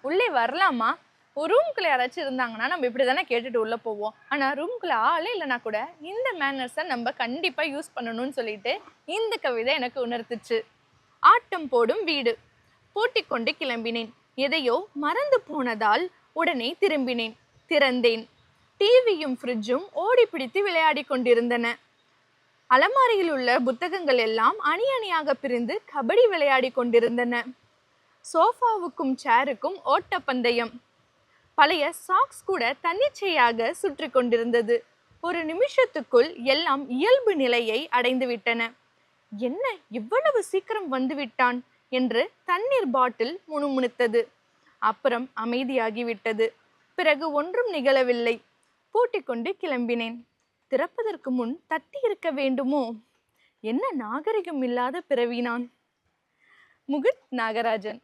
உள்ளே வரலாமா? ஒரு ரூம்குள்ள யாராச்சும் இருந்தாங்கன்னா நம்ம இப்படி தானே கேட்டுட்டு உள்ள போவோம். ஆனா ரூம்குள்ள ஆளே இல்லைனா கூட இந்த மேனர்ஸை நம்ம கண்டிப்பா யூஸ் பண்ணணும்னு சொல்லிட்டு இந்த கவிதை எனக்கு உணர்த்துச்சு. ஆட்டம் போடும் வீடு. பூட்டிக்கொண்டு கிளம்பினேன். எதையோ மறந்து போனதால் உடனே திரும்பினேன். திறந்தேன். டிவியும் ஃப்ரிட்ஜும் ஓடி பிடித்து விளையாடி கொண்டிருந்தன. அலமாரியில் உள்ள புத்தகங்கள் எல்லாம் அணி அணியாக பிரிந்து கபடி விளையாடி கொண்டிருந்தன. சோஃபாவுக்கும் சேருக்கும் ஓட்டப்பந்தயம். பழைய சாக்ஸ் கூட தன்னிச்சையாக சுற்றி கொண்டிருந்தது. ஒரு நிமிஷத்துக்குள் எல்லாம் இயல்பு நிலையை அடைந்து விட்டன. என்ன இவ்வளவு சீக்கிரம் வந்து விட்டான் என்று தண்ணீர் பாட்டில் முணுமுணுத்தது. அப்புறம் அமைதியாகிவிட்டது. பிறகு ஒன்றும் நிகழவில்லை. பூட்டிக்கொண்டு கிளம்பினேன். திறப்பதற்கு முன் தட்டி இருக்க வேண்டுமோ? என்ன நாகரிகம் இல்லாத பிறவி நான். முகுத் நாகராஜன்.